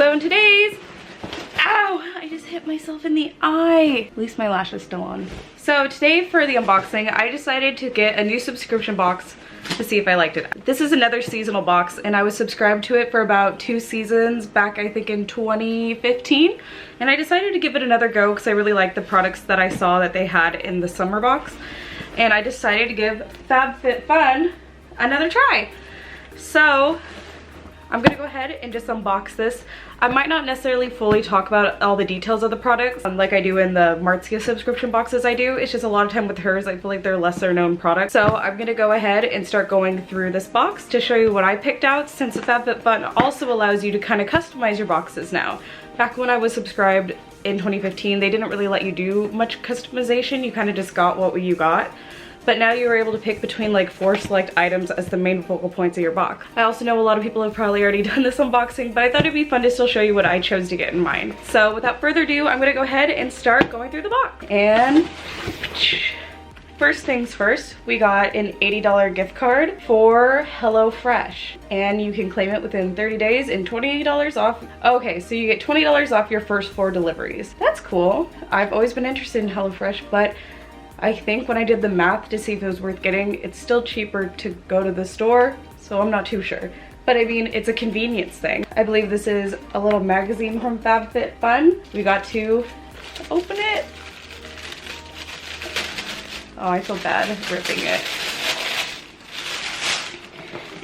So in today's, ow, I just hit myself in the eye. At least my lash is still on. So today for the unboxing, I decided to get a new subscription box to see if I liked it. This is another seasonal box and I was subscribed to it for about 2 seasons back I think in 2015, and I decided to give it another go because I really liked the products that I saw that they had in the summer box, and I decided to give FabFitFun another try. So I'm gonna go ahead and just unbox this. I might not necessarily fully talk about all the details of the products like I do in the Martzia subscription boxes I do. It's just a lot of time with hers, I feel like they're lesser known products. So I'm gonna go ahead and start going through this box to show you what I picked out, since FabFitFun also allows you to kind of customize your boxes now. Back when I was subscribed in 2015, they didn't really let you do much customization. You kind of just got what you got. But now you're able to pick between like 4 select items as the main focal points of your box. I also know a lot of people have probably already done this unboxing, but I thought it'd be fun to still show you what I chose to get in mine. So without further ado, I'm gonna go ahead and start going through the box. And first things first, we got an $80 gift card for HelloFresh, and you can claim it within 30 days and $28 off. Okay, so you get $20 off your first 4 deliveries. That's cool. I've always been interested in HelloFresh, but I think when I did the math to see if it was worth getting, it's still cheaper to go to the store, so I'm not too sure. But I mean, it's a convenience thing. I believe this is a little magazine from FabFitFun. We got to open it. Oh, I feel bad ripping it.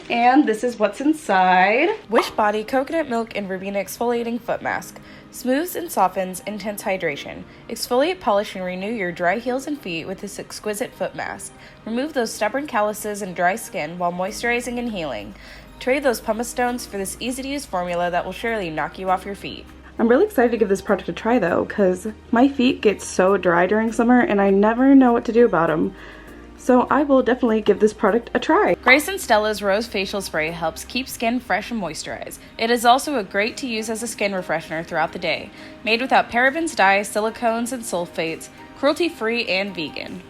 And this is what's inside. Wish Body Coconut Milk and Rubina Exfoliating Foot Mask. Smooths and softens intense hydration. Exfoliate, polish, and renew your dry heels and feet with this exquisite foot mask. Remove those stubborn calluses and dry skin while moisturizing and healing. Trade those pumice stones for this easy-to-use formula that will surely knock you off your feet. I'm really excited to give this product a try though, because my feet get so dry during summer and I never know what to do about them. So I will definitely give this product a try. Grace and Stella's Rose Facial Spray helps keep skin fresh and moisturized. It is also a great to use as a skin refreshener throughout the day. Made without parabens, dyes, silicones, and sulfates, cruelty-free and vegan.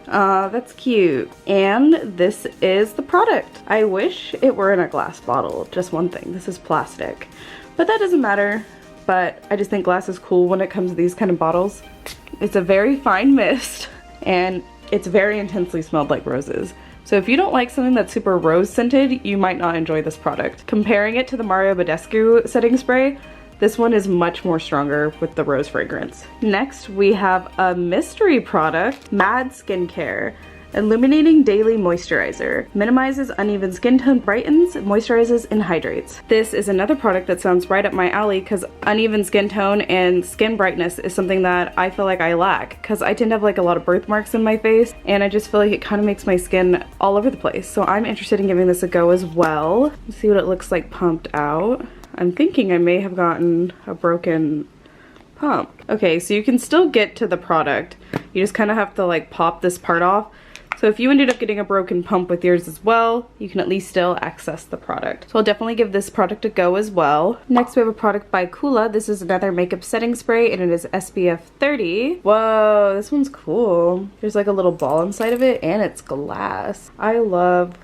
That's cute. And this is the product. I wish it were in a glass bottle. Just one thing, this is plastic. But that doesn't matter. But I just think glass is cool when it comes to these kind of bottles. It's a very fine mist, and it's very intensely smelled like roses. So if you don't like something that's super rose scented, you might not enjoy this product. Comparing it to the Mario Badescu setting spray, this one is much more stronger with the rose fragrance. Next, we have a mystery product, Mad Skincare. Illuminating Daily Moisturizer. Minimizes uneven skin tone, brightens, moisturizes, and hydrates. This is another product that sounds right up my alley because uneven skin tone and skin brightness is something that I feel like I lack, because I tend to have like a lot of birthmarks in my face and I just feel like it kind of makes my skin all over the place. So I'm interested in giving this a go as well. Let's see what it looks like pumped out. I'm thinking I may have gotten a broken pump. Okay, so you can still get to the product. You just kind of have to like pop this part off. So if you ended up getting a broken pump with yours as well, you can at least still access the product. So I'll definitely give this product a go as well. Next we have a product by Kula. This is another makeup setting spray and it is SPF 30. Whoa, this one's cool. There's like a little ball inside of it and it's glass. I love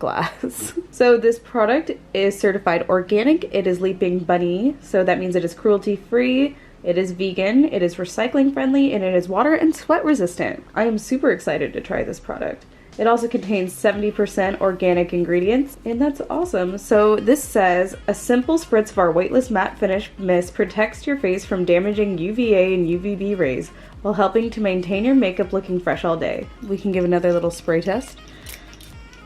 glass. So this product is certified organic. It is Leaping Bunny, so that means it is cruelty free. It is vegan, it is recycling friendly, and it is water and sweat resistant. I am super excited to try this product. It also contains 70% organic ingredients, and that's awesome. So this says, a simple spritz of our weightless matte finish mist protects your face from damaging UVA and UVB rays while helping to maintain your makeup looking fresh all day. We can give another little spray test.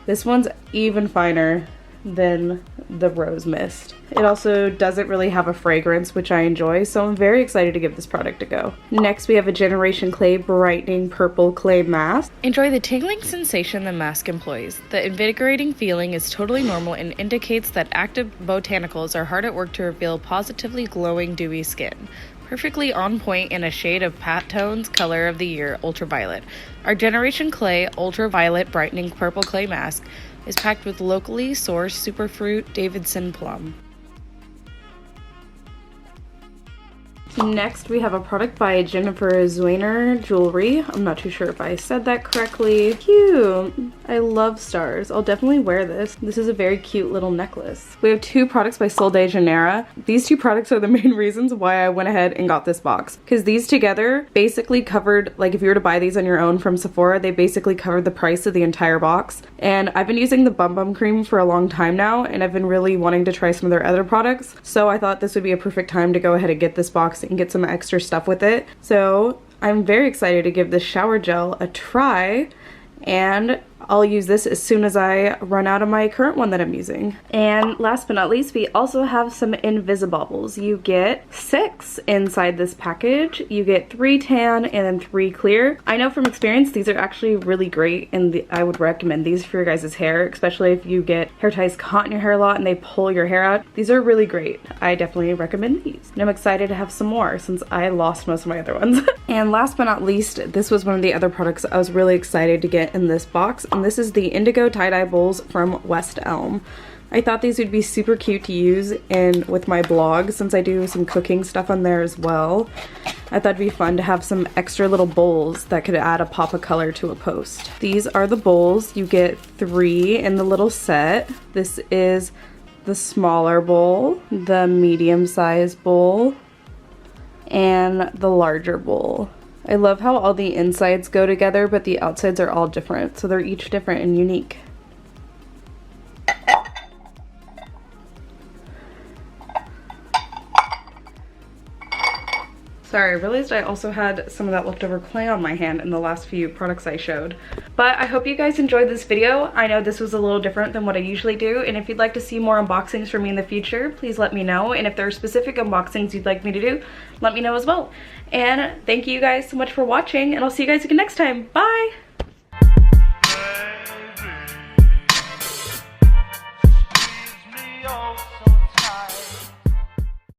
This one's even finer than the rose mist. It also doesn't really have a fragrance, which I enjoy, so I'm very excited to give this product a go. Next we have a Generation Clay Brightening Purple Clay Mask. Enjoy the tingling sensation the mask employs. The invigorating feeling is totally normal and indicates that active botanicals are hard at work to reveal positively glowing dewy skin. Perfectly on point in a shade of Pat Tone's color of the year, Ultraviolet. Our Generation Clay Ultraviolet Brightening Purple Clay Mask is packed with locally sourced superfruit Davidson plum. Next, we have a product by Jennifer Zweiner Jewelry. I'm not too sure if I said that correctly. Cute. I love stars. I'll definitely wear this. This is a very cute little necklace. We have 2 products by Sol de Janeiro. These 2 products are the main reasons why I went ahead and got this box. Because these together basically covered, like if you were to buy these on your own from Sephora, they basically covered the price of the entire box. And I've been using the Bum Bum cream for a long time now, and I've been really wanting to try some of their other products. So I thought this would be a perfect time to go ahead and get this box and get some extra stuff with it. So I'm very excited to give this shower gel a try, and I'll use this as soon as I run out of my current one that I'm using. And last but not least, we also have some Invisibobbles. You get 6 inside this package. You get 3 tan and then 3 clear. I know from experience these are actually really great, and I would recommend these for your guys' hair, especially if you get hair ties caught in your hair a lot and they pull your hair out. These are really great. I definitely recommend these. And I'm excited to have some more since I lost most of my other ones. And last but not least, this was one of the other products I was really excited to get in this box. And this is the Indigo Tie-Dye Bowls from West Elm. I thought these would be super cute to use with my blog since I do some cooking stuff on there as well. I thought it'd be fun to have some extra little bowls that could add a pop of color to a post. These are the bowls. You get 3 in the little set. This is the smaller bowl, the medium-sized bowl, and the larger bowl. I love how all the insides go together, but the outsides are all different, so they're each different and unique. Sorry, I realized I also had some of that leftover clay on my hand in the last few products I showed. But I hope you guys enjoyed this video. I know this was a little different than what I usually do, and if you'd like to see more unboxings from me in the future, please let me know. And if there are specific unboxings you'd like me to do, let me know as well. And thank you guys so much for watching, and I'll see you guys again next time. Bye!